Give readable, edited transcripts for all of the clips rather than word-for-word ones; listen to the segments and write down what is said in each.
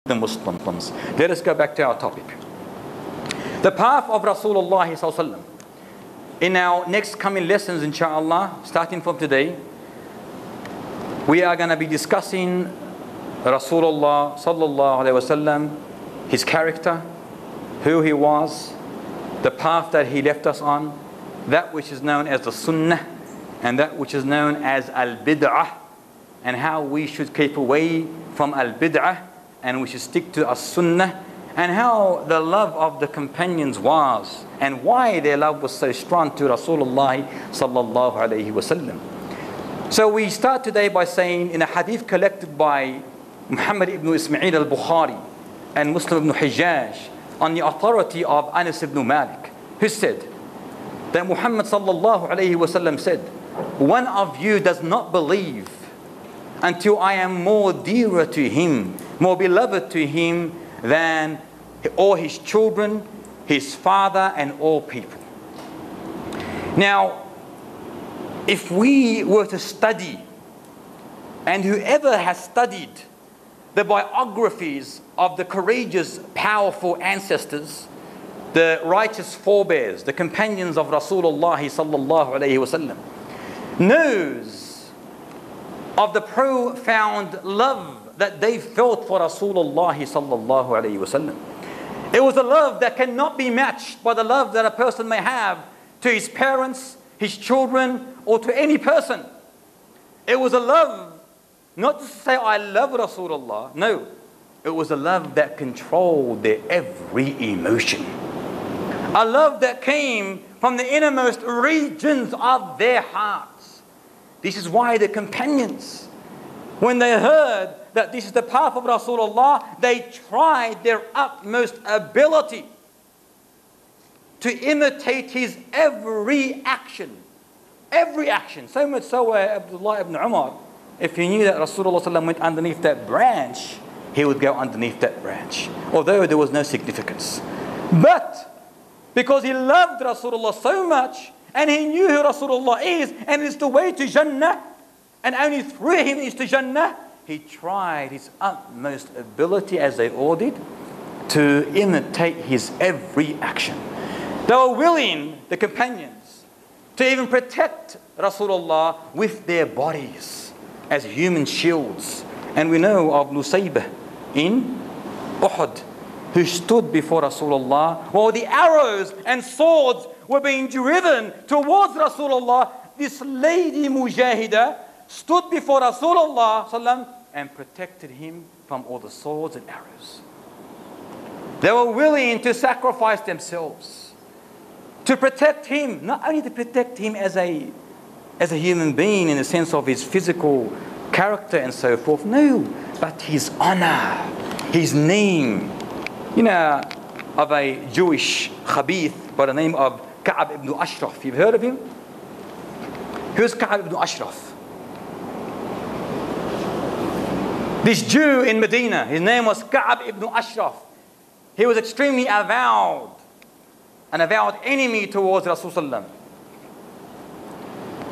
the Muslims. Let us go back to our topic. The path of Rasulullah sallallahu alaihi wasallam. In our next coming lessons, inshallah, starting from today, we are going to be discussing Rasulullah sallallahu alaihi wasallam, his character, who he was, the path that he left us on, that which is known as the sunnah, and that which is known as al-bid'ah, and how we should keep away from al-bid'ah, and we should stick to as-sunnah, and how the love of the companions was, and why their love was so strong to Rasulullah sallallahu alaihi wasallam. So we start today by saying, in a hadith collected by Muhammad ibn Ismail al-Bukhari and Muslim ibn Hijjaj, on the authority of Anas ibn Malik, who said that Muhammad sallallahu alaihi wasallam said, "One of you does not believe until I am more dearer to him, more beloved to him than all his children, his father, and all people." Now, if we were to study, and whoever has studied the biographies of the courageous, powerful ancestors, the righteous forebears, the companions of Rasulullah sallallahu alaihi wasallam, knows of the profound love that they felt for Rasulullah sallallahu alaihi wasallam. It was a love that cannot be matched by the love that a person may have to his parents, his children, or to any person. It was a love, not to say I love Rasulullah, no. It was a love that controlled their every emotion. A love that came from the innermost regions of their hearts. This is why the companions, when they heard that this is the path of Rasulullah, they tried their utmost ability to imitate his every action. Every action. So much so Abdullah ibn Umar, if he knew that Rasulullah went underneath that branch, he would go underneath that branch, although there was no significance. But because he loved Rasulullah so much, and he knew who Rasulullah is, and it's the way to Jannah, and only through him is to Jannah, he tried his utmost ability, as they all did, to imitate his every action. They were willing, the companions, to even protect Rasulullah with their bodies as human shields. And we know of Nusaybah in Uhud, who stood before Rasulullah while the arrows and swords were being driven towards Rasulullah. This lady Mujahidah stood before Rasulullah and protected him from all the swords and arrows. They were willing to sacrifice themselves to protect him, not only to protect him as a human being in the sense of his physical character and so forth, no, but his honor, his name. You know of a Jewish khabith by the name of Ka'ab ibn Ashraf. You've heard of him? Who's Ka'ab ibn Ashraf? This Jew in Medina, his name was Ka'ab ibn Ashraf. He was extremely an avowed enemy towards Rasulullah.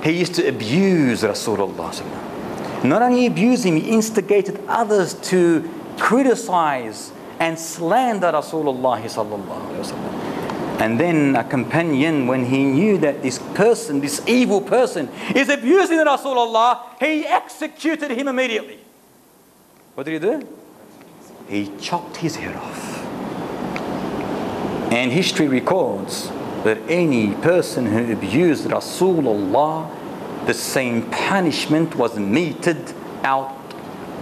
He used to abuse Rasulullah. Not only abuse him, he instigated others to criticize and slander Rasulullah sallallahu alaihi wasallam. And then a companion, when he knew that this person, this evil person, is abusing Rasulullah, he executed him immediately. What did he do? He chopped his head off. And history records that any person who abused Rasulullah, the same punishment was meted out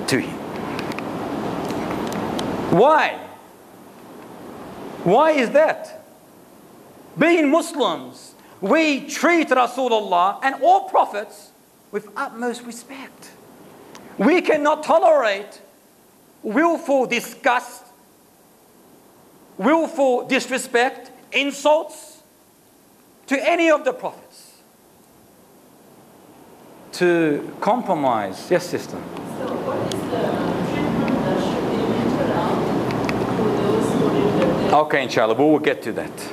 to him. Why? Why is that? Being Muslims, we treat Rasulullah and all prophets with utmost respect. We cannot tolerate willful disgust, willful disrespect, insults to any of the prophets. To compromise. Yes, sister. So what is the treatment that should be meted out to those who reject? Okay, inshallah, we will get to that.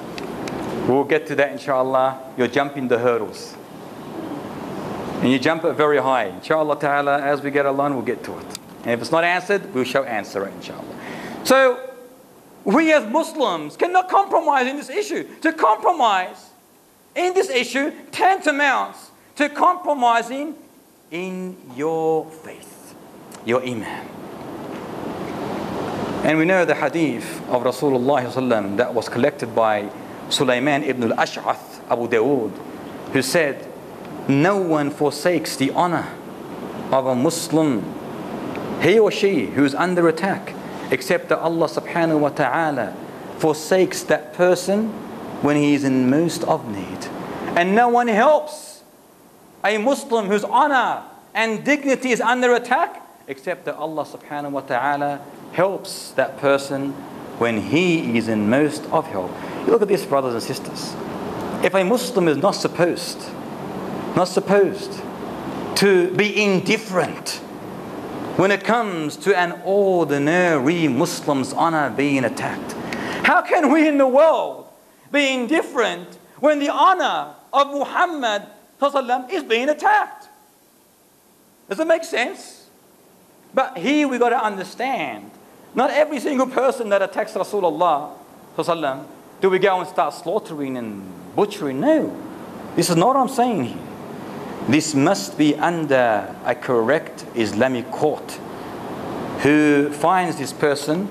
We will get to that, inshallah. You're jumping the hurdles. And you jump it very high. Inshallah ta'ala, as we get along, we'll get to it. And if it's not answered, we shall answer it, inshallah. So we as Muslims cannot compromise in this issue. To compromise in this issue tantamounts to compromising in your faith, your iman. And we know the hadith of Rasulullah ﷺ that was collected by Sulaiman ibn al-Ash'ath, Abu Dawood, who said, no one forsakes the honor of a Muslim, he or she who is under attack, except that Allah subhanahu wa ta'ala forsakes that person when he is in most of need. And no one helps a Muslim whose honor and dignity is under attack, except that Allah subhanahu wa ta'ala helps that person when he is in most of help. You look at this, brothers and sisters. If a Muslim is not supposed to be indifferent when it comes to an ordinary Muslim's honor being attacked, how can we in the world be indifferent when the honor of Muhammad is being attacked? Does it make sense? But here we got to understand, not every single person that attacks Rasulullah do we go and start slaughtering and butchering. No, this is not what I'm saying here. This must be under a correct Islamic court who finds this person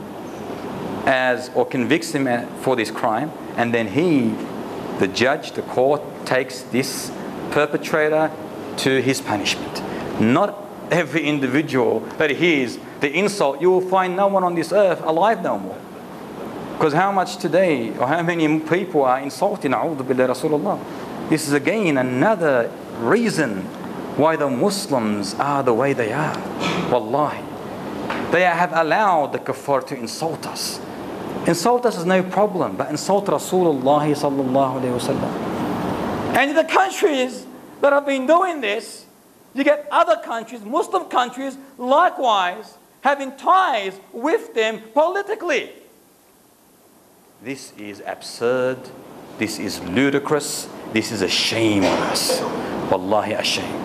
as, or convicts him for this crime, and then he, the judge, the court, takes this perpetrator to his punishment. Not every individual that hears the insult, you will find no one on this earth alive no more. Because how much today, or how many people are insulting A'udhu Billahi Rasulullah? This is again another reason why the Muslims are the way they are. Wallahi. They have allowed the kuffar to insult us. Insult us is no problem, but insult Rasulullah sallallahu alayhi wasallam. And in the countries that have been doing this, you get other countries, Muslim countries, likewise having ties with them politically. This is absurd. This is ludicrous. This is a shame on us. Wallahi, a shame.